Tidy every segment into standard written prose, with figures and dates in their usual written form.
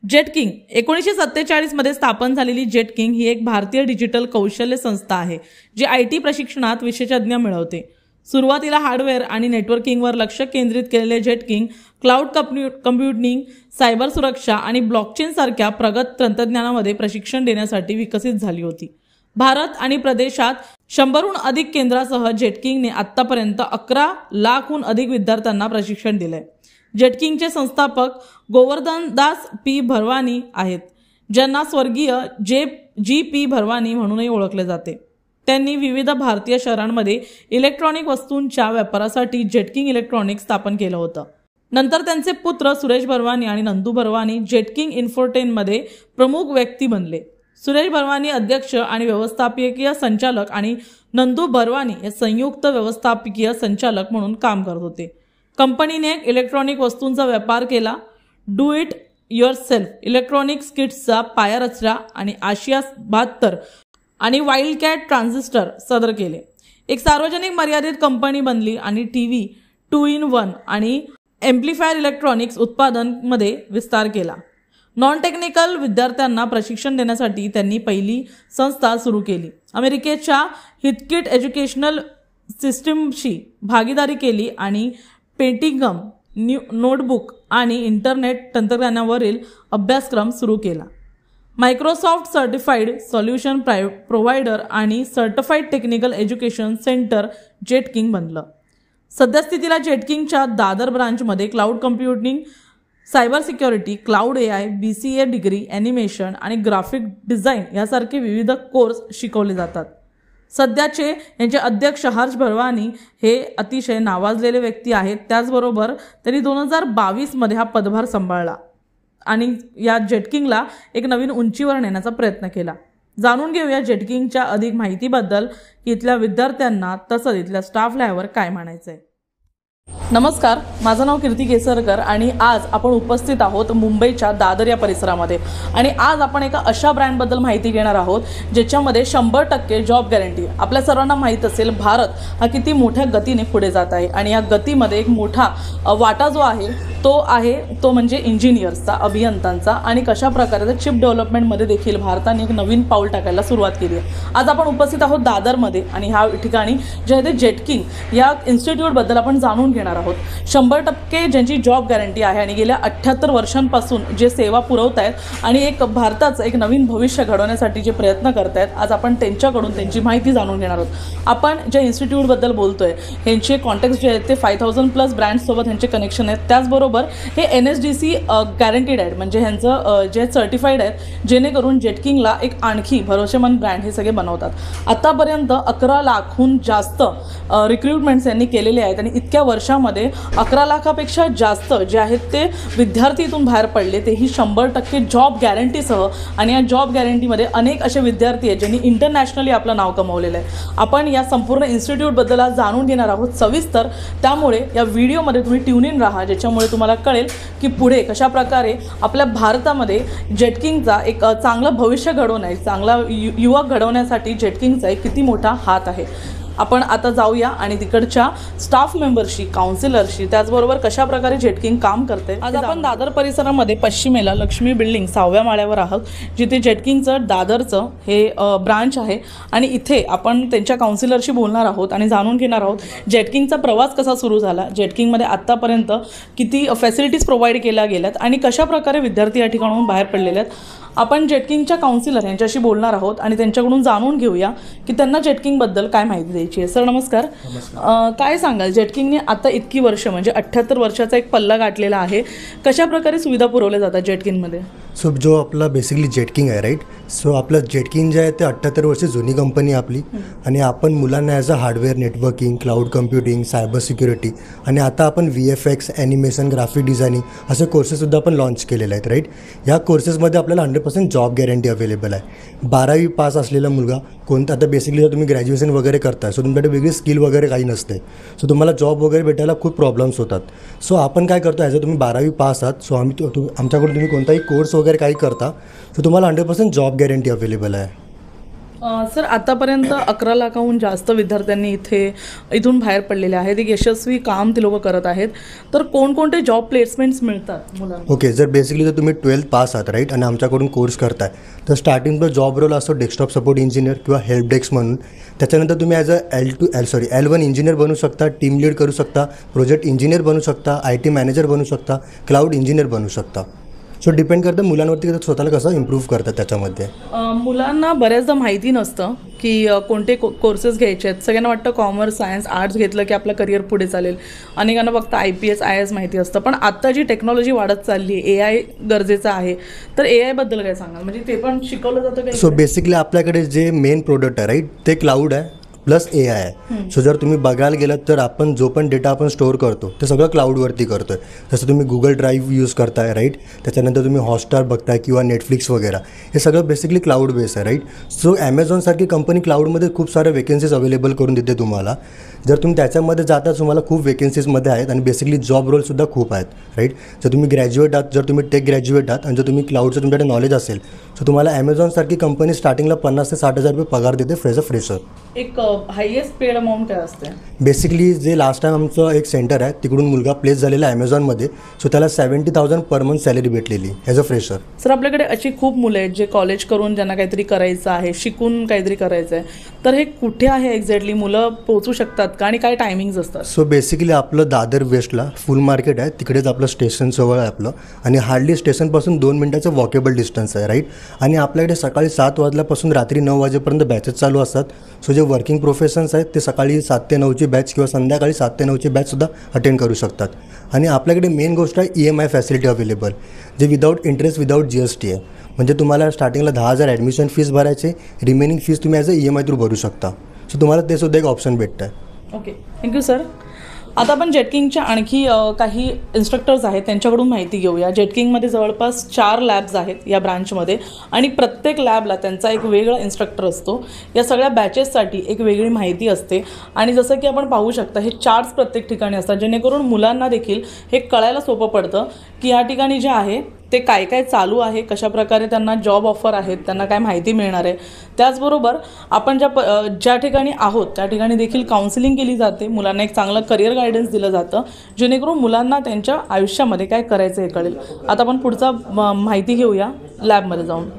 Jetking 1947 मध्ये स्थापन झालेली जेटकिंग ही एक भारतीय डिजिटल कौशल्य संस्था आहे जी IT प्रशिक्षणात विशेषज्ञ मिळवते। सुरुवातीला हार्डवेअर आणि नेटवर्किंगवर लक्ष केंद्रित केलेले जेटकिंग क्लाउड कम्प्युटिंग, सायबर सुरक्षा आणि ब्लॉकचेन सारख्या प्रगत तंत्रज्ञानामध्ये प्रशिक्षण देण्यासाठी विकसित झाली होती। भारत आणि प्रदेशात 100हून अधिक केंद्रासह जेटकिंगने आतापर्यंत 11 लाखहून अधिक विद्यार्थ्यांना प्रशिक्षण दिले। जेटकिंगचे संस्थापक गोवर्धन दास पी भरवानी आहेत, ज्यांना स्वर्गीय G.P. भरवानी म्हणूनही ओळखले जाते। त्यांनी विविध भारतीय शहरांमध्ये इलेक्ट्रॉनिक वस्तूंच्या व्यापारासाठी जेटकिंग इलेक्ट्रॉनिक्स स्थापन केलं होतं। नंतर त्यांचे पुत्र सुरेश भरवानी आणि नंदू भरवानी जेटकिंग इन्फोटेनमध्ये प्रमुख व्यक्ती बनले। सुरेश भरवानी अध्यक्ष आणि व्यवस्थापकीय संचालक आणि नंदू भरवानी हे संयुक्त व्यवस्थापकीय संचालक म्हणून काम करत होते। कंपनीने इलेक्ट्रॉनिक वस्तूंचा व्यापार केला, डू इट युअरसेल्फ इलेक्ट्रॉनिक्स किट्सचा पाया रचला आणि आशिया 72 आणि वाइल्ड कॅट ट्रान्झिस्टर सदर केले। एक सार्वजनिक मर्यादित कंपनी बनली आणि टीव्ही 2-in-1 आणि एम्प्लिफायर इलेक्ट्रॉनिक्स उत्पादन मध्ये विस्तार केला। नॉन टेक्निकल विद्यार्थ्यांना प्रशिक्षण देण्यासाठी त्यांनी पहिली संस्था सुरू केली। अमेरिकेच्या हिथकिट एज्युकेशनल सिस्टीमशी भागीदारी केली आणि पेंटिगम नोटबुक आणि इंटरनेट तंत्रज्ञानावरील अभ्यासक्रम सुरू केला। मायक्रोसॉफ्ट सर्टिफाईड सोल्युशन प्रोव्हायडर आणि certified technical education centre Jetking बनलं। सद्यस्थितीला जेटकिंगच्या दादर ब्रांचमध्ये cloud computing, cyber security, cloud AI, BCA degree, animation आणि ग्राफिक डिझाईन यासारखे विविध कोर्स शिकवले जातात। सध्याचे यांचे अध्यक्ष हर्ष भरवानी हे अतिशय नावाजलेले व्यक्ती आहेत। त्याचबरोबर त्यांनी 2022 मध्ये हा पदभार सांभाळला आणि या जेटकिंगला एक नवीन उंचीवर नेण्याचा प्रयत्न केला। जाणून घेऊया जेटकिंगच्या अधिक माहितीबद्दल की इथल्या विद्यार्थ्यांना तसंच इथल्या स्टाफला यावर काय म्हणायचंय। नमस्कार, माझं नाव कीर्ती केसरकर आणि आज आपण उपस्थित आहोत मुंबईच्या दादर या परिसरामध्ये आणि आज आपण एका अशा ब्रँडबद्दल माहिती घेणार आहोत ज्याच्यामध्ये 100% जॉब गॅरंटी। आपल्या सर्वांना माहीत असेल भारत हा किती मोठ्या गतीने पुढे जात आहे आणि या गतीमध्ये एक मोठा वाटा जो आहे तो म्हणजे इंजिनियर्सचा, अभियंत्यांचा आणि कशा प्रकारे चिप डेव्हलपमेंटमध्ये देखील भारताने एक नवीन पाऊल टाकायला सुरुवात केली आहे। आज आपण उपस्थित आहोत दादरमध्ये आणि ह्या ठिकाणी जे आहे ते जेटकिंग या इन्स्टिट्यूटबद्दल आपण जाणून घेणार आहोत। 100% ज्यांची जॉब गॅरंटी आहे आणि गेल्या 78 वर्षांपासून जे सेवा पुरवत आहेत आणि एक भारताचं एक नवीन भविष्य घडवण्यासाठी जे प्रयत्न करत आहेत, आज आपण त्यांच्याकडून त्यांची माहिती जाणून घेणार आहोत। आपण ज्या इन्स्टिट्यूटबद्दल बोलतोय ह्यांचे कॉन्टॅक्ट्स जे आहेत ते 5000+ ब्रँड्ससोबत ह्यांचे कनेक्शन आहेत। त्याचबरोबर हे NSDC गॅरंटीड आहेत, म्हणजे ह्यांचं जे सर्टिफाईड आहेत, जेणेकरून जेटकिंगला एक आणखी भरोसेमंद ब्रँड हे सगळे बनवतात। आतापर्यंत 11 लाखहून जास्त रिक्रुटमेंट्स यांनी केलेले आहेत आणि इतक्या वर्षामध्ये 11 लाखापेक्षा जास्त जे आहेत ते विद्यार्थी इथून बाहेर पडले, तेही 100% जॉब गॅरंटीसह। आणि या जॉब गॅरंटीमध्ये अनेक असे विद्यार्थी आहेत ज्यांनी इंटरनॅशनली आपलं नाव कमावलेलं आहे। आपण या संपूर्ण इन्स्टिट्यूटबद्दल आज जाणून घेणार आहोत सविस्तर, त्यामुळे या व्हिडिओमध्ये तुम्ही ट्यून इन राहा, ज्याच्यामुळे तुम्हाला कळेल की पुढे कशा प्रकारे आपल्या भारतामध्ये जेटकिंगचा एक चांगलं भविष्य घडवण्यास, चांगला युवक घडवण्यासाठी जेटकिंगचा एक किती मोठा हात आहे। आपण आता जाऊया आणि तिकडच्या स्टाफ मेंबरशी, काउन्सिलरशी, त्याचबरोबर कशा प्रकारे जेटकिंग काम करते। आज आपण दादर परिसरामध्ये पश्चिमेला लक्ष्मी बिल्डिंग 6व्या माळ्यावर आहोत, जिथे जेटकिंगचं दादरचं हे ब्रांच आहे आणि इथे आपण त्यांच्या काउन्सिलरशी बोलणार आहोत आणि जाणून घेणार आहोत जेटकिंगचा प्रवास कसा सुरू झाला, जेटकिंगमध्ये आतापर्यंत किती फॅसिलिटीज प्रोव्हाइड केल्या गेल्यात आणि कशा प्रकारे विद्यार्थी या ठिकाणाहून बाहेर पडलेले आहेत। आपण जेटकिंगच्या काउन्सिलर यांच्याशी बोलणार आहोत आणि त्यांच्याकडून जाणून घेऊया की त्यांना जेटकिंगबद्दल काय माहिती द्यायची आहे। सर नमस्कार, काय सांगाल जेटकिंगने आता इतकी वर्ष म्हणजे 78 वर्षाचा एक पल्ला गाठलेला आहे, कशा प्रकारे सुविधा पुरवल्या जातात जेटकिंगमध्ये? सो जो आपला बेसिकली जेटकिंग आहे राईट, सो आपलं जेटकिंग जे आहे ते 78 वर्ष जुनी कंपनी आपली आणि आपण मुलांना as a hardware, networking, cloud computing, cyber security आणि आता आपण VFX, ॲनिमेशन, ग्राफिक डिझायनिंग असे कोर्सेससुद्धा आपण लॉन्च केलेले आहेत राईट। या कोर्सेसमध्ये आपल्याला 100% जॉब गॅरंटी अवेलेबल आहे। 12वी पास असलेला मुलगा कोणता, आता बेसिकली जर तुम्ही ग्रॅज्युएशन वगैरे करताय सो तुमच्याकडे वेगळी स्किल वगैरे काही नसते, सो तुम्हाला जॉब वगैरे भेटायला खूप प्रॉब्लेम्स होतात। सो आपण काय करतो, ॲज अ तुम्ही 12वी पास आहात, सो आमच्याकडून तुम्ही कोणताही कोर्स वगैरे काही करता, सो तुम्हाला 100% जॉब गॅरंटी अवेलेबल आहे। सर आतापर्यंत 11 लाखाहून जास्त विद्यार्थ्यांनी इथून बाहेर पडलेले आहेत. एक यशस्वी काम ते लोक करत आहेत. तर कोणकोणते जॉब प्लेसमेंट्स मिळतात मुलांना? ओके, जर बेसिकली जर तुम्ही 12th पास आहात राईट आणि आमच्याकडून कोर्स करताय तर स्टार्टिंगचा जॉब रोल असतो डेस्कटॉप सपोर्ट इंजिनियर किंवा हेल्प डेस्क म्हणून. त्याच्यानंतर तुम्ही ॲज अ L1 इंजिनियर बनू शकता, टीम लीड करू शकता, प्रोजेक्ट इंजिनियर बनू शकता, IT मॅनेजर बनू शकता, क्लाउड इंजिनियर बनू शकता. सो डिपेंड करतं मुलांवरती स्वतःला कसं इम्प्रूव्ह करतात त्याच्यामध्ये. मुलांना बऱ्याचदा माहिती नसतं की कोणते कोर्सेस घ्यायचे आहेत. सगळ्यांना वाटतं कॉमर्स, सायन्स, आर्ट्स घेतलं की आपलं करिअर पुढे चालेल. अनेकांना फक्त IPS, IAS माहिती असतं. पण आत्ता जी टेक्नॉलॉजी वाढत चालली आहे, AI गरजेचं आहे. तर AI बद्दल काय सांगाल? म्हणजे ते पण शिकवलं जातं काय? सो बेसिकली आपल्याकडे जे मेन प्रोडक्ट आहे राईट ते क्लाउड आहे प्लस AI आहे. सो जर तुम्ही बघायला गेलात तर आपण जो पण डेटा आपण स्टोअर करतो ते सगळं क्लाउडवरती करतो आहे. जसं तुम्ही गुगल ड्राईव्ह यूज करताय राईट, त्याच्यानंतर तुम्ही हॉटस्टार बघताय किंवा नेटफ्लिक्स वगैरे, हे सगळं बेसिकली क्लाउड बेस आहे राईट. सो ॲमेझॉनसारखी कंपनी क्लाउडमध्ये खूप साऱ्या वेकेन्सीज अवेलेबल करून देते तुम्हाला. जर तुम्ही त्याच्यामध्ये जाता तुम्हाला खूप वेकेन्सीजमध्ये आहेत आणि बेसिकली जॉब रोलसुद्धा खूप आहेत राईट. जर तुम्ही ग्रॅज्युएट आहात, जर तुम्ही टेक ग्रॅज्युएट आहात आणि जर तुम्ही क्लाउडचं तुमच्याकडे नॉलेज असेल सो तुम्हाला ॲमेझॉनसारखी कंपनी स्टार्टिंगला 50,000 ते 60,000 रुपये पगार देते फ्रेशर. एक हायएस्ट पेड अमाऊंट काय असते? बेसिकली जे लास्ट टाइम आमचं एक सेंटर आहे तिकडून मुलगा प्लेस झालेला आहे ॲमेझॉनमध्ये. सो त्याला 70,000 पर मंथ सॅलरी भेटलेली ॲज अ फ्रेशर. सर आपल्याकडे अशी खूप मुलं आहेत जे कॉलेज करून ज्यांना काहीतरी करायचं आहे, शिकून काहीतरी करायचं आहे. तर हे कुठे आहे एक्झॅक्टली? मुलं पोहोचू शकतात का आणि काय टायमिंग्स असतात? सो बेसिकली आपलं दादर वेस्टला फुल मार्केट आहे, तिकडेच आपलं स्टेशन जवळ आहे आपलं. आणि हार्डली स्टेशनपासून 2 मिनिटाचं वॉकेबल डिस्टन्स आहे राईट. आणि आपल्याकडे सकाळी 7 वाजल्यापासून रात्री 9 वाजेपर्यंत बॅचेस चालू असतात. सो जे वर्किंग प्रोफेशन्स आहेत ते सकाळी 7 ते 9ची बॅच किंवा संध्याकाळी 7 ते 9ची बॅचसुद्धा अटेंड करू शकतात. आणि आपल्याकडे मेन गोष्ट आहे EMI फॅसिलिटी अवेलेबल, जे विदाऊट इंटरेस्ट विदाऊट GST आहे. म्हणजे तुम्हाला स्टार्टिंगला 10,000 ॲडमिशन फीस भरायचे, रिमेनिंग फीस तुम्ही ॲज अ EMI थ्रू भरू शकता. सो तुम्हाला ते सुद्धा एक ऑप्शन भेटतं आहे. Okay, thank you sir. आता आपण जेटकिंगच्या आणखी काही इन्स्ट्रक्टर्स आहेत त्यांच्याकडून माहिती घेऊया. जेटकिंगमध्ये जवळपास 4 लॅब्स आहेत या ब्रांचमध्ये आणि प्रत्येक लॅबला त्यांचा एक वेगळा इन्स्ट्रक्टर असतो. या सगळ्या बॅचेससाठी एक वेगळी माहिती असते आणि जसं की आपण पाहू शकता हे चार्ट्स प्रत्येक ठिकाणी असतात जेणेकरून मुलांना देखील हे कळायला सोपं पडतं की या ठिकाणी जे आहे ते काय काय चालू आहे, कशाप्रकारे त्यांना जॉब ऑफर आहेत, त्यांना काय माहिती मिळणार आहे. त्याचबरोबर आपण ज्या ठिकाणी आहोत त्या ठिकाणी देखील काउन्सिलिंग केली जाते. मुलांना एक चांगलं करिअर गायडन्स दिलं जातं जेणेकरून मुलांना त्यांच्या आयुष्यामध्ये काय करायचं हे कळेल. आता आपण पुढचा माहिती घेऊया लॅबमध्ये जाऊन.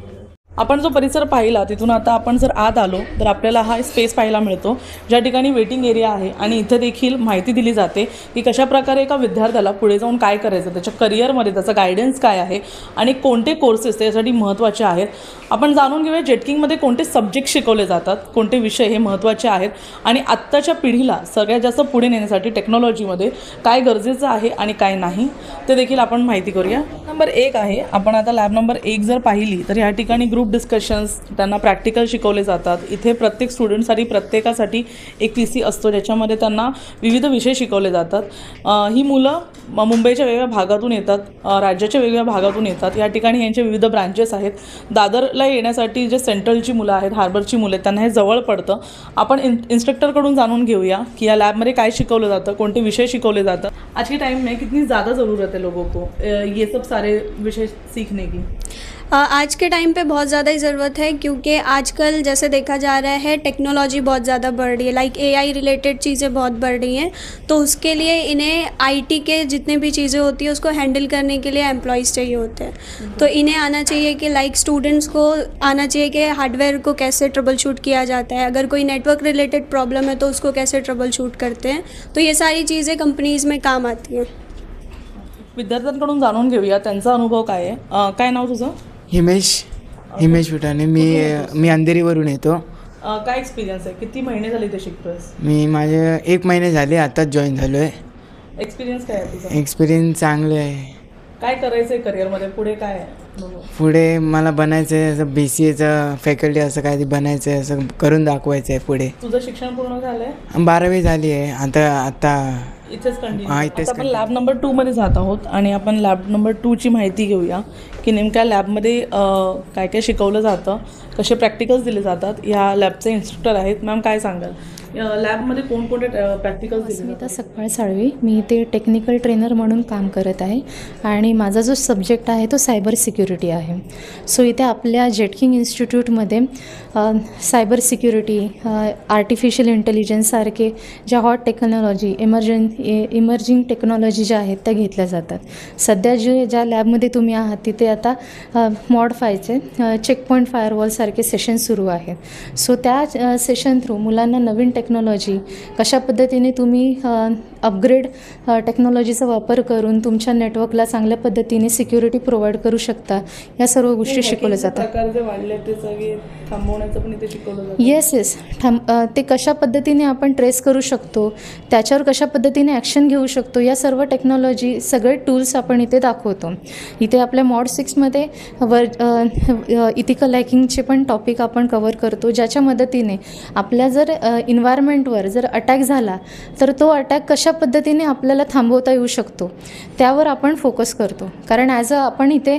आपण जो परिसर पाहिला तिथून आता आपण जर आत आलो तर आपल्याला हा स्पेस पाहायला मिळतो ज्या ठिकाणी वेटिंग एरिया आहे आणि इथे देखील माहिती दिली जाते की कशाप्रकारे एका विद्यार्थ्याला पुढे जाऊन काय करायचं, त्याच्या करिअरमध्ये त्याचा गायडन्स काय आहे आणि कोणते कोर्सेस त्यासाठी महत्त्वाचे आहेत. आपण जाणून घेऊया जेटकिंगमध्ये कोणते सब्जेक्ट शिकवले जातात, कोणते विषय हे महत्त्वाचे आहेत आणि आत्ताच्या पिढीला सगळ्यात जास्त पुढे नेण्यासाठी टेक्नॉलॉजीमध्ये काय गरजेचं आहे आणि काय नाही ते देखील आपण माहिती करूया. नंबर 1 आहे. आपण आता लॅब नंबर 1 जर पाहिली तर या ठिकाणी ग्रुप डिस्कशन्स, त्यांना प्रॅक्टिकल शिकवले जातात. इथे प्रत्येक स्टुडंटसाठी प्रत्येकासाठी एक PC असतो ज्याच्यामध्ये त्यांना विविध विषय शिकवले जातात. ही मुलं मुंबईच्या वेगवेगळ्या भागातून येतात, राज्याच्या वेगवेगळ्या भागातून येतात. या ठिकाणी यांचे विविध ब्रांचेस आहेत. दादरला येण्यासाठी जे सेंट्रलची मुलं आहेत, हार्बरची मुलं आहेत, त्यांना हे जवळ पडतं. आपण इन्स्ट्रक्टरकडून जाणून घेऊया की या लॅबमध्ये काय शिकवलं जातं, कोणते विषय शिकवले जातात. आज के टाइम में कितनी ज़्यादा ज़रूरत है लोगों को ये सब सारे विषय सीखने की? आज के टाइम पे बहुत ज़्यादा ही ज़रूरत है क्योंकि आजकल जैसे देखा जा रहा है टेक्नोलॉजी बहुत ज़्यादा बढ़ रही है, लाइक AI रिलेटेड चीज़ें बहुत बढ़ रही हैं. तो उसके लिए इन्हें IT के जितने भी चीज़ें होती हैं उसको हैंडल करने के लिए एम्प्लॉयज़ चाहिए होते हैं. तो इन्हें आना चाहिए कि लाइक स्टूडेंट्स को आना चाहिए कि हार्डवेयर को कैसे ट्रबल शूट किया जाता है, अगर कोई नेटवर्क रिलेटेड प्रॉब्लम है तो उसको कैसे ट्रबल शूट करते हैं. तो ये सारी चीज़ें कंपनीज़ में काम आती हैं. विद्यार्थ्यांकडून जाणून घेऊया त्यांचा अनुभव काय आहे. काय नाव तुझं? हिमेश विटाणे. मी अंधेरीवरून येतो. काय एक्सपिरियन्स आहे, किती महिने झाले ते शिकतोयस? माझे 1 महिने झाले, आताच जॉईन झालो आहे. एक्सपिरियन्स काय आहे तुझा? एक्सपिरियन्स चांगले आहे. काय करायचं आहे करिअरमध्ये, पुढे काय आहे? पुढे मला बनायचं आहे असं BCAचं फॅकल्टी असं काय बनायचं आहे, असं करून दाखवायचं आहे पुढे. तुझं शिक्षण पूर्ण झालं आहे? 12वी झाली आहे. आता इथेच कंटिन्यू. आपण लॅब नंबर 2 मध्ये जात आहोत आणि आपण लॅब नंबर 2 ची माहिती घेऊया की नेमक्या लॅबमध्ये काय काय शिकवलं जातं, कसे प्रॅक्टिकल्स दिले जातात. या लॅबचे इन्स्ट्रक्टर आहेत. मॅम काय सांगाल? लॅबमध्ये कोणकोणते प्रॅक्टिकल्स दिले अस्मिता सकपाळ साळवी, मी इथे टेक्निकल ट्रेनर म्हणून काम करत आहे आणि माझा जो सब्जेक्ट आहे तो सायबर सिक्युरिटी आहे. सो इथे आपल्या जेटकिंग इन्स्टिट्यूटमध्ये सायबर सिक्युरिटी, आर्टिफिशियल इंटेलिजन्ससारखे ज्या हॉट टेक्नॉलॉजी, इमर्जिंग टेक्नॉलॉजी ज्या आहेत त्या घेतल्या जातात. सध्या ज्या लॅबमध्ये तुम्ही आहात तिथे आता मॉड 5चे चेकपॉईंट फायरवॉलसारखे सेशन सुरू आहेत. सो त्या सेशन थ्रू मुलांना नवीन टेक्नॉलॉजी कशा पद्धतीने तुम्ही अपग्रेड टेक्नॉलॉजीचा वापर करून तुमच्या नेटवर्कला चांगल्या पद्धतीने सिक्युरिटी प्रोव्हाइड करू शकता, या सर्व गोष्टी शिकवल्या जातात. येस ते कशा पद्धतीने आपण ट्रेस करू शकतो, त्याच्यावर कशा पद्धतीने ॲक्शन घेऊ शकतो, या सर्व टेक्नॉलॉजी सगळे टूल्स आपण इथे दाखवतो. इथे आपल्या मॉड 6मध्ये इथिकल हॅकिंगचे पण टॉपिक आपण कव्हर करतो, ज्याच्या मदतीने आपल्या जर इन्व्हायरमेंटवर जर अटॅक झाला तर तो अटॅक कशा पद्धतीने आपल्याला थांबवता येऊ शकतो त्यावर आपण फोकस करतो. कारण आपण इथे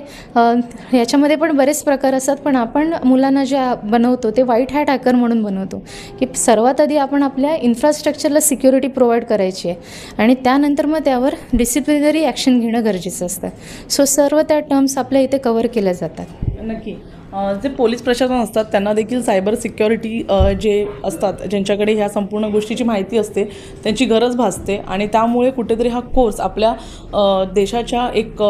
याच्यामध्ये पण बरेच प्रकार असतात, पण आपण मुलांना जे बनवतो ते व्हाईट हॅट हॅकर म्हणून बनवतो की सर्वात आधी आपण आपल्या इन्फ्रास्ट्रक्चरला सिक्युरिटी प्रोव्हाइड करायची आहे आणि त्यानंतर मग त्यावर डिसिप्लिनरी ॲक्शन घेणं गरजेचं असतं. सो सर्व त्या टर्म्स आपल्या इथे कव्हर केल्या जातात. नक्की. जे पोलीस प्रशासन असतात त्यांना देखील सायबर सिक्युरिटी जे असतात, ज्यांच्याकडे ह्या संपूर्ण गोष्टीची माहिती असते, त्यांची गरज भासते आणि त्यामुळे कुठेतरी हा कोर्स आपल्या देशाच्या एक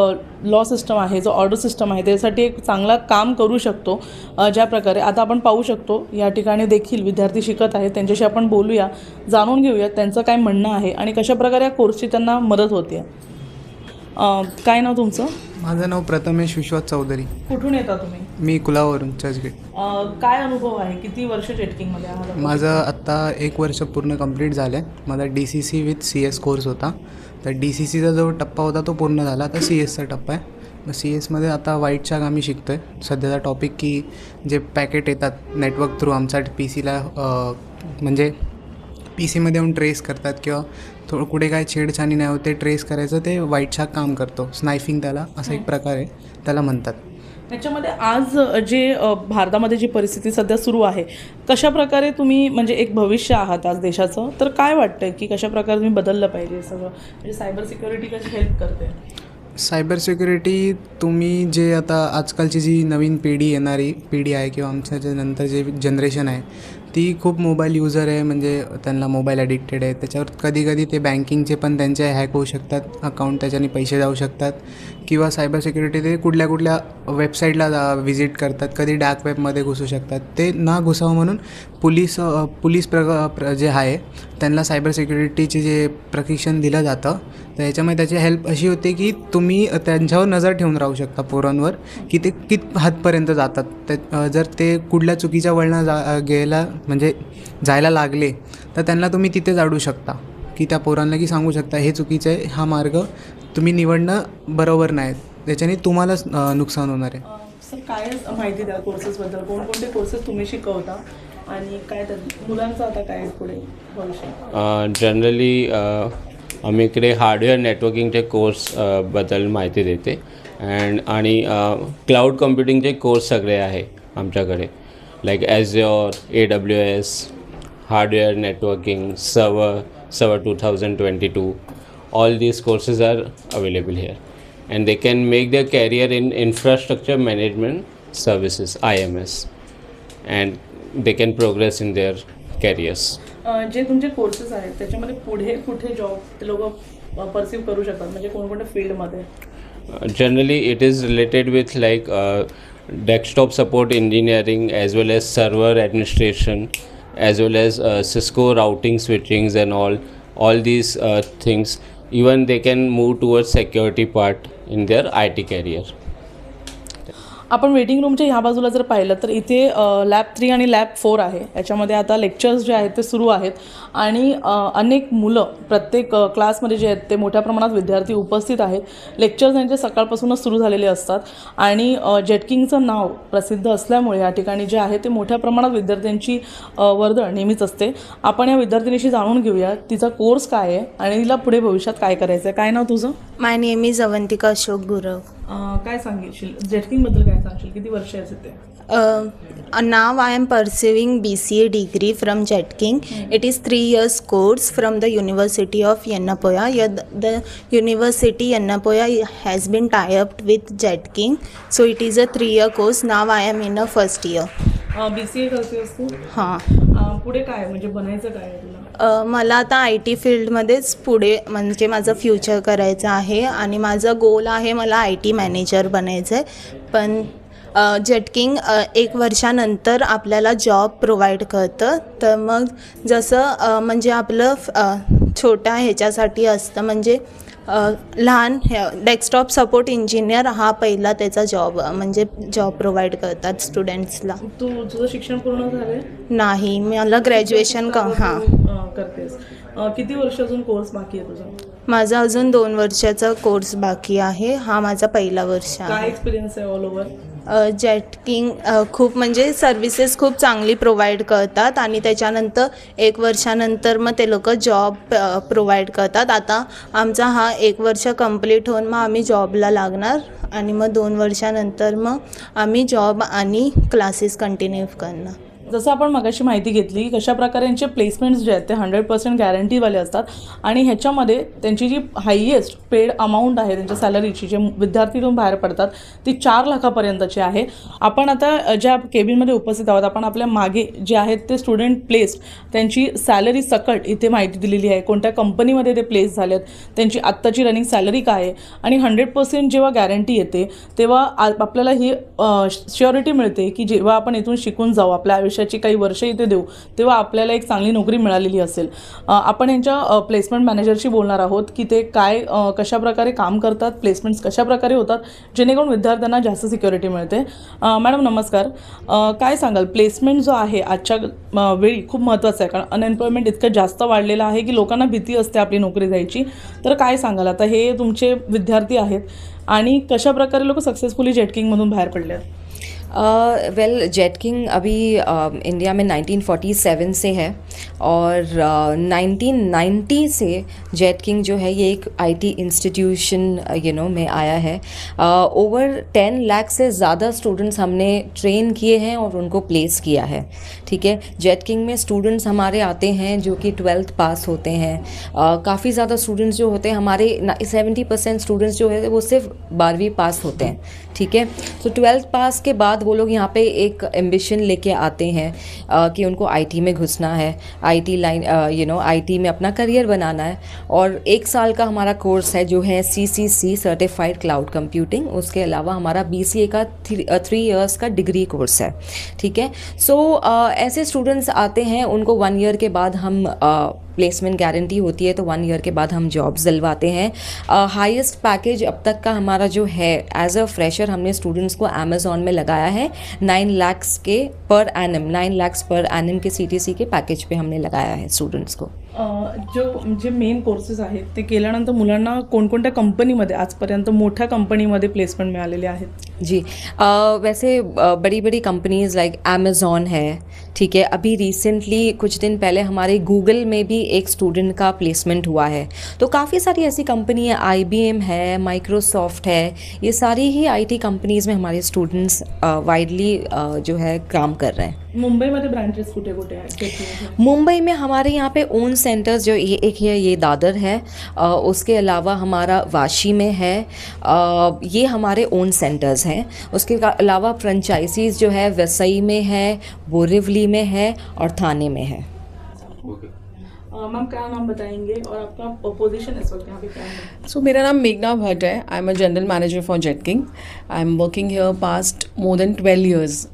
लॉ सिस्टम आहे, जो ऑर्डर सिस्टम आहे, त्यासाठी एक चांगला काम करू शकतो. ज्या प्रकारे आता आपण पाहू शकतो या ठिकाणी देखील विद्यार्थी शिकत आहेत. त्यांच्याशी आपण बोलूया, जाणून घेऊया त्यांचं काय म्हणणं आहे आणि कशाप्रकारे या कोर्सची त्यांना मदत होते. काय नाव तुमचं? माझं नाव प्रथमेश विश्वास चौधरी. कुठून येता तुम्ही? मी कुलावरून, चर्चगेट. काय अनुभव आहे? किती वर्ष जेटकिंगमध्ये आहात? माझं आत्ता 1 वर्ष पूर्ण कंप्लीट झालं आहे. माझा DCC विथ CS कोर्स होता. तर DCCचा जो टप्पा होता तो पूर्ण झाला. आता CSचा टप्पा आहे. मग CSमध्ये आता व्हाईटच्या कामी शिकतो आहे. सध्याचा टॉपिक की जे पॅकेट येतात नेटवर्क थ्रू आमच्या PCला, म्हणजे PCमध्ये येऊन ट्रेस करतात किंवा थोडं कुठे काय छेडछाणी नाही होते ट्रेस करायचं, ते व्हाईटच्या काम करतो. स्नायफिंग त्याला असा एक प्रकार आहे, त्याला म्हणतात. त्याच्यामध्ये आज जे भारतामध्ये जी परिस्थिती सध्या सुरू आहे, कशाप्रकारे तुम्ही म्हणजे एक भविष्य आहात आज देशाचं, तर काय वाटतं की कशाप्रकारे तुम्ही बदललं पाहिजे सगळं, म्हणजे सायबर सिक्युरिटी कशी हेल्प करते? सायबर सिक्युरिटी तुम्ही जे आता आजकालची जी नवीन येणारी पिढी आहे किंवा आमच्या जे नंतर जे जनरेशन आहे ती खूप मोबाईल युजर आहे, म्हणजे त्यांना मोबाईल ॲडिक्टेड आहे. त्याच्यावर कधी ते बँकिंगचे पण त्यांचे हॅक होऊ शकतात, अकाउंट त्याच्याने पैसे जाऊ शकतात किंवा सायबर सिक्युरिटी ते कुठल्या वेबसाईटला व्हिजिट करतात, कधी डार्क वेबमध्ये घुसू शकतात. ते ना घुसावं म्हणून पोलीस जे आहे त्यांना सायबर सिक्युरिटीचे जे प्रशिक्षण दिलं जातं, तर याच्यामध्ये त्याची हेल्प अशी होते की तुम्ही त्यांच्यावर नजर ठेवून राहू शकता पोरांवर की ते कित हदपर्यंत जातात. ते जर ते कुठल्या चुकीच्या वळणाला जायला लागले तर त्यांना तुम्ही तिथे जाडू शकता की त्या पोरांना की सांगू शकता हे चुकीचं आहे, हा मार्ग तुम्ही निवडणं बरोबर नाही, त्याच्याने तुम्हालाच नुकसान होणार आहे. सर काय माहिती द्या कोर्सेसबद्दल, कोणकोणते कोर्सेस तुम्ही शिकवता आणि काय मुलांचं आता काय पुढे भविष्य? जनरली आम्ही इकडे हार्डवेअर नेटवर्किंगचे कोर्स बद्दल माहिती देते आणि क्लाउड कम्प्युटिंगचे कोर्स सगळे आहे आमच्याकडे, like Azure, AWS, hardware networking, server 2022. All these courses are available here and they can make their career in infrastructure management services, IMS, and they can progress in their careers. जे तुमचे courses आहेत त्याच्यामध्ये पुढे कुठे job ते लोक perceive करू शकतात, म्हणजे कोणकोणत्या फील्डमध्ये? Generally it is related with like desktop support engineering as well as server administration as well as Cisco routing switchings and all these things. Even they can move towards security part in their IT career. आपण waiting रूमच्या ह्या बाजूला जर पाहिलं तर इथे lab 3 आणि lab 4 आहे. याच्यामध्ये आता लेक्चर्स जे आहेत ते सुरू आहेत आणि अनेक मुलं प्रत्येक क्लासमध्ये जे आहेत ते मोठ्या प्रमाणात विद्यार्थी उपस्थित आहेत. लेक्चर्स यांचे सकाळपासूनच सुरू झालेले असतात आणि जेटकिंगचं नाव प्रसिद्ध असल्यामुळे या ठिकाणी जे आहे ते मोठ्या प्रमाणात विद्यार्थ्यांची वर्दळ नेहमीच असते. आपण या विद्यार्थिनीशी जाणून घेऊया तिचा कोर्स काय आहे आणि तिला पुढे भविष्यात काय करायचं आहे. काय नाव तुझं? माय नेम इज अवंतिका अशोक गुरव. काय सांगशील जेटकिंगबद्दल, काय सांगशील, किती वर्ष आहे ते? Now I am pursuing BCA degree from JetKing. It is 3 years course from the University of Yennapoya. The University Yennapoya has been tied up with JetKing, so it is a 3-year course. Now I am in a first year. BCA करतेस तू? हां. पुढे काय म्हणजे बनायचं काय आहे तुला? मला आता IT फील्डमध्येच पुढे म्हणजे माझं फ्युचर करायचं आहे आणि माझं गोल आहे मला IT मॅनेजर बनायचं आहे. पण जेटकिंग 1 वर्षानंतर आपल्याला जॉब प्रोव्हाइड करतं. तर मग जसं म्हणजे आपलं छोट्या ह्याच्यासाठी असतं म्हणजे लहान डेस्कटॉप सपोर्ट इंजिनियर हा पहिला त्याचा जॉब म्हणजे जॉब प्रोव्हाइड करतात स्टुडंट्सला. तुझं शिक्षण पूर्ण झालंय? नाही, मला ग्रॅज्युएशन करतेस. किती वर्ष अजून कोर्स बाकी आहे तुझा? माझा अजून 2 वर्षाचा कोर्स बाकी आहे. हा माझा पहिला वर्ष आहे. काय एक्सपिरियन्स आहे ऑल ओव्हर? जेटकिंग खूप म्हणजे सर्व्हिसेस खूप चांगली प्रोव्हाइड करतात आणि त्याच्यानंतर 1 वर्षानंतर मग ते लोक जॉब प्रोव्हाइड करतात. आता आमचा हा 1 वर्ष कंप्लीट होऊन मग आम्ही जॉबला लागणार आणि मग 2 वर्षानंतर मग आम्ही जॉब आणि क्लासेस कंटिन्यू करणार. जसं आपण मगाशी माहिती घेतली की कशा प्रकारे यांचे प्लेसमेंट्स जे आहेत ते 100% गॅरंटीवाले असतात आणि ह्याच्यामध्ये त्यांची जी हायेस्ट पेड अमाऊंट आहे त्यांच्या सॅलरीची, जे विद्यार्थीतून बाहेर पडतात ती 4 लाखापर्यंतची आहे. आपण आता ज्या केबिनमध्ये उपस्थित आहोत, आपण आपल्या मागे जे आहेत ते स्टुडंट प्लेस्ड त्यांची सॅलरी सकट इथे माहिती दिलेली आहे. कोणत्या कंपनीमध्ये ते प्लेस झालेत, त्यांची आत्ताची रनिंग सॅलरी काय आहे आणि 100% जेव्हा गॅरंटी येते तेव्हा आपल्याला ही श्युरिटी मिळते की जेव्हा आपण इथून शिकून जाऊ, आपल्या आयुष्याची काही वर्ष इथे देऊ, तेव्हा आपल्याला एक चांगली नोकरी मिळालेली असेल. आपण यांच्या प्लेसमेंट मॅनेजरशी बोलणार आहोत की ते काय कशा प्रकारे काम करतात, प्लेसमेंट्स कशा प्रकारे होतात जेणेकरून विद्यार्थ्यांना जास्त सिक्युरिटी मिळते. मॅडम नमस्कार, काय सांगाल प्लेसमेंट जो आहे आजच्या वेळी खूप महत्त्वाचं आहे, कारण अनएम्प्लॉयमेंट इतकं जास्त वाढलेलं आहे की लोकांना भीती असते आपली नोकरी जायची. तर काय सांगाल, आता हे तुमचे विद्यार्थी आहेत आणि कशा प्रकारे लोक सक्सेसफुली जेटकिंगमधून बाहेर पडले आहेत? वेल जेटकिंग अभी इंडिया में 1947 से है और 1990 से जेटकिंग जो है ये एक आईटी इंस्टीट्यूशन में आया है. ओवर 10 लाख से ज़्यादा स्टूडेंट्स हमने ट्रेन किए हैं और उनको प्लेस किया है. ठीक है, जेटकिंग में स्टूडेंट्स हमारे आते हैं जो कि 12th पास होते हैं. काफ़ी ज़्यादा स्टूडेंट्स जो होते हैं हमारे 70% स्टूडेंट्स जो है वो सिर्फ 12वीं पास होते हैं. ठीक है, तो 12th पास के बाद वो लोग यहाँ पे एक एम्बिशन लेके आते हैं कि उनको आईटी में घुसना है, आईटी लाइन आईटी में अपना करियर बनाना है. और 1 साल का हमारा कोर्स है जो है CCC सर्टिफाइड क्लाउड कंप्यूटिंग. उसके अलावा हमारा BCA का 3 इयर्स का डिग्री कोर्स है. ठीक है, सो ऐसे स्टूडेंट्स आते हैं, उनको 1 ईयर के बाद हम प्लेसमेंट गारंटी होती है, तो 1 ईयर के बाद हम जॉब्स दिलवाते हैं. हाईएस्ट पैकेज अब तक का हमारा जो है एज अ फ्रेशर हमने स्टूडेंट्स को अमेज़ॉन में लगाया है 9 लाख के per annum, 9 lakh per annum के CTC के पैकेज पे हमने लगाया है स्टूडेंट्स को. जे मेन कोर्सेस आहेत ते केल्यानंतर मुलांना कोणकोणत्या कंपनीमध्ये आजपर्यंत मोठ्या कंपनीमध्ये प्लेसमेंट मिळालेले आहेत? जी, वैसे बड़ी बड़ी कंपनीज़ लाइक अमेज़ॉन है. ठीक है, अभी रिसेंटली कुछ दिन पहले हमारे गूगल में भी एक स्टूडेंट का प्लेसमेंट हुआ है. तो काफ़ी सारी ऐसी कंपनी है, IBM है, माइक्रोसॉफ्ट है, ये सारी ही IT कंपनीज़ में हमारे स्टूडेंट्स वाइडली जो है काम कर रहे हैं. मुंबई में ब्रांचेस कुठे कुठे आहेत? मुंबई में हमारे यहाँ पे ओन सेंटर्स जो एक है ये दादर है, उसके अलावा हमारा वाशी में है, ये हमारे ओन सेंटर्स हैं. उसके अलावा फ्रेंचाइजीज़ जो है वसई में है, बोरिवली में है और थाने में है. मैम क्या नाम बताएंगे और आपका पोजीशन इस वक्त यहाँ पे क्या है? सो मेरा नाम मेघना भट्ट है. I am a general manager for Jetking. I am working here past more than 12 years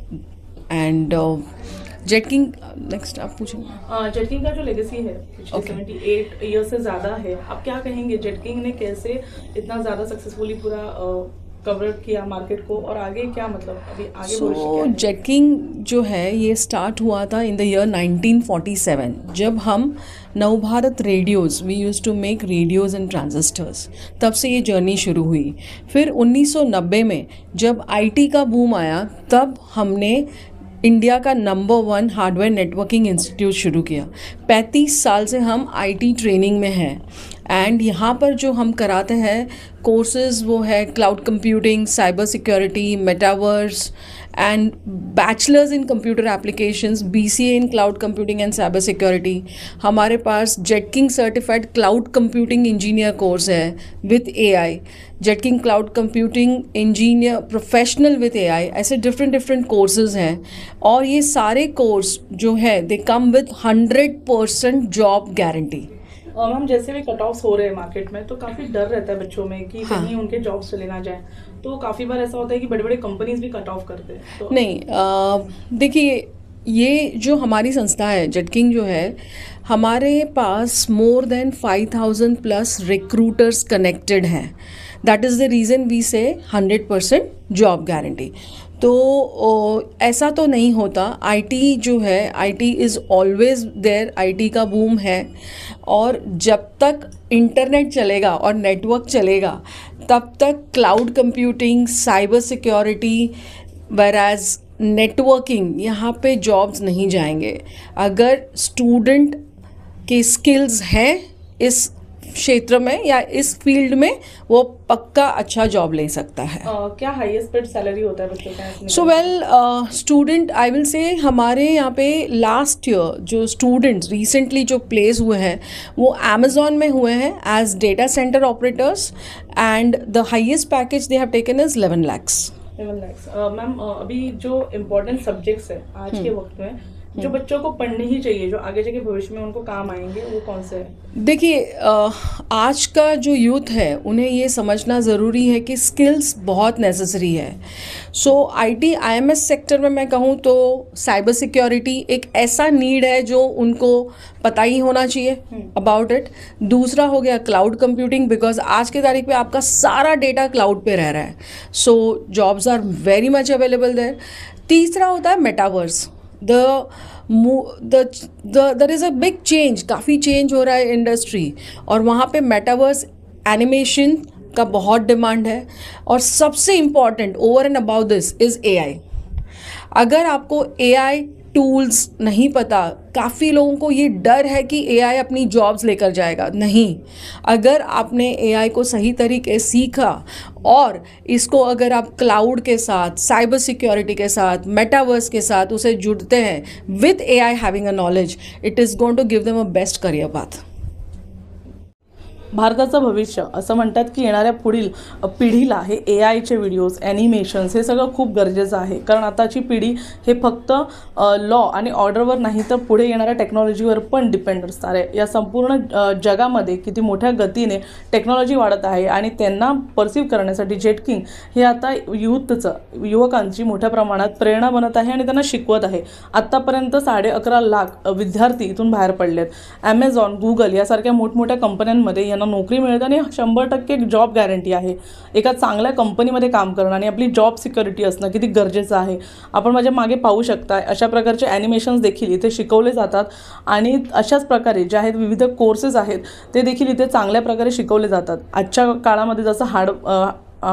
end Jetking next आप पूछेंगे. जेटकिंग का जो लेगेसी है 78 ईयर्स से ज़्यादा है, आप क्या कहेंगे जेटकिंग ने कैसे इतना ज़्यादा सक्सेसफुली पूरा कवर किया मार्केट को और आगे क्या मतलब अभी आगे? सो जेटकिंग जो है ये स्टार्ट हुआ था इन द ईयर 1947 जब हम Navbharat radios we use to make radios and transistors, तब से ये जर्नी शुरू हुई. फिर 1990 में जब IT का बूम आया तब हमने इंडिया का नंबर 1 हार्डवेयर नेटवर्किंग इंस्टीट्यूट शुरू किया. 35 साल से हम IT ट्रेनिंग में हैं एंड यहाँ पर जो हम कराते हैं कोर्सेज वो है cloud computing, cyber security, metaverse and bachelors in computer applications, BCA in cloud computing and cyber security. हमारे पास Jetking certified cloud computing engineer course है with AI, Jetking cloud computing engineer professional with AI. ऐसे different courses हैं और ये सारे course जो है they come with 100% job guarantee. Ma'am जैसे भी कट ऑफ्स हो रहे हैं मार्केट में तो काफ़ी डर रहता है बच्चों में कि कहीं उनके जॉब्स चले ना जाए, तो काफ़ी बार ऐसा होता है कि बड़े बड़े कंपनीज भी कट ऑफ करते हैं. तो नहीं, देखिए ये जो हमारी संस्था है जेटकिंग जो है, हमारे पास मोर देन 5000+ रिक्रूटर्स कनेक्टेड हैं. That is the reason we say 100% job guarantee. तो ऐसा तो नहीं होता. IT जो है, IT is always there. IT का बूम है और जब तक इंटरनेट चलेगा और नेटवर्क चलेगा तब तक cloud computing, cyber security, whereas networking यहाँ पे जॉब्स नहीं जाएंगे. अगर स्टूडेंट के स्किल्स हैं इस क्षेत्र में या इस फील्ड में, वो पक्का अच्छा जॉब ले सकता है. क्या हाईएस्ट पेड सैलरी होता है बच्चों का? So well, student I will say हमारे यहाँ पे लास्ट ईयर जो स्टूडेंट्स रिसेंटली जो प्लेस हुए हैं वो अमेजोन में हुए हैं as data centre operators and the highest package they have taken is 11 lakhs. Ma'am अभी जो इम्पोर्टेंट सब्जेक्ट्स है आज के वक्त में जो बच्चों को पढ़ने ही चाहिए, जो आगे जाके भविष्य में उनको काम आएंगे, वो कौन से हैं? देखिए, आज का जो यूथ है उन्हें ये समझना ज़रूरी है कि स्किल्स बहुत नेसेसरी है. सो IT IMS सेक्टर में मैं कहूँ तो साइबर सिक्योरिटी एक ऐसा नीड है जो उनको पता ही होना चाहिए अबाउट इट. दूसरा हो गया क्लाउड कंप्यूटिंग, बिकॉज आज के तारीख पे आपका सारा डेटा क्लाउड पे रह रहा है. सो jobs are very much available there. तीसरा होता है metaverse. there is a big change, काफ़ी चेंज हो रहा है इंडस्ट्री और वहाँ पे मेटावर्स एनिमेशन का बहुत डिमांड है. और सबसे important over end about this is AI. अगर आपको AI टूल्स नहीं पता, काफ़ी लोगों को ये डर है कि AI अपनी जॉब्स लेकर जाएगा. नहीं, अगर आपने AI को सही तरीके सीखा और इसको अगर आप क्लाउड के साथ, साइबर सिक्योरिटी के साथ, मेटावर्स के साथ उसे जुड़ते हैं with AI having a knowledge, it is going to give them a best career path. भारताचं भविष्य असं म्हणतात की येणाऱ्या पुढील पिढीला हे AIचे व्हिडिओज, ॲनिमेशन्स हे सगळं खूप गरजेचं आहे. कारण आताची पिढी हे फक्त लॉ आणि ऑर्डरवर नाही तर पुढे येणाऱ्या टेक्नॉलॉजीवर पण डिपेंड असणार आहे. या संपूर्ण जगामध्ये किती मोठ्या गतीने टेक्नॉलॉजी वाढत आहे आणि त्यांना परसिव्ह करण्यासाठी जेटकिंग हे आता युवकांची मोठ्या प्रमाणात प्रेरणा बनत आहे आणि त्यांना शिकवत आहे. आत्तापर्यंत 11.5 लाख विद्यार्थी इथून बाहेर पडलेत. ॲमेझॉन, गुगल यासारख्या मोठमोठ्या कंपन्यांमध्ये यांना नोकरी मिळते आणि 100% जॉब गॅरंटी आहे. एका चांगल्या कंपनीमध्ये काम करणं आणि आपली जॉब सिक्युरिटी असणं किती गरजेचं आहे. आपण माझ्या मागे पाहू शकता अशा प्रकारचे ॲनिमेशन्स देखील इथे शिकवले जातात आणि अशाच प्रकारे जे आहेत विविध कोर्सेस आहेत ते देखील इथे चांगल्या प्रकारे शिकवले जातात. आजच्या काळामध्ये जसं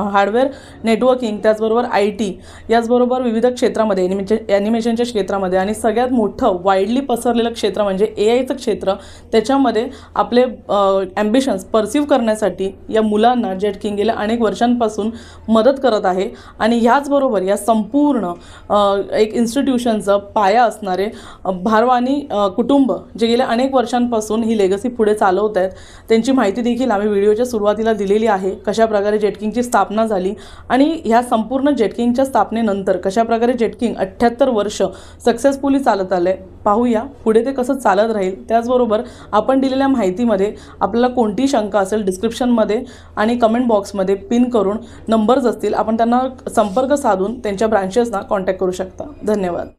हार्डवेअर नेटवर्किंग, त्याचबरोबर IT, याचबरोबर विविध क्षेत्रामध्ये ॲनिमेशनच्या क्षेत्रामध्ये आणि सगळ्यात मोठं वाईडली पसरलेलं क्षेत्र म्हणजे AIचं क्षेत्र. त्याच्यामध्ये आपले ॲम्बिशन्स परसिव्ह करण्यासाठी या मुलांना जेटकिंग गेल्या अनेक वर्षांपासून मदत करत आहे. आणि ह्याचबरोबर या संपूर्ण एक इन्स्टिट्यूशनचं पाया असणारे भारवानी कुटुंब जे गेल्या अनेक वर्षांपासून ही लेगसी पुढे चालवत आहेत, त्यांची माहिती देखील आम्ही व्हिडिओच्या सुरुवातीला दिलेली आहे. कशाप्रकारे जेटकिंगची स्थापना झाली आणि ह्या संपूर्ण जेटकिंगच्या स्थापनेनंतर कशाप्रकारे जेटकिंग 78 वर्ष सक्सेसफुली चालत आले. पाहूया पुढे ते कसं चालत राहील. त्याचबरोबर आपण दिलेल्या माहितीमध्ये आपल्याला कोणती शंका असेल डिस्क्रिप्शनमध्ये आणि कमेंट बॉक्समध्ये पिन करून नंबर्स असतील, आपण त्यांना संपर्क साधून त्यांच्या ब्रांचेसना कॉन्टॅक्ट करू शकता. धन्यवाद.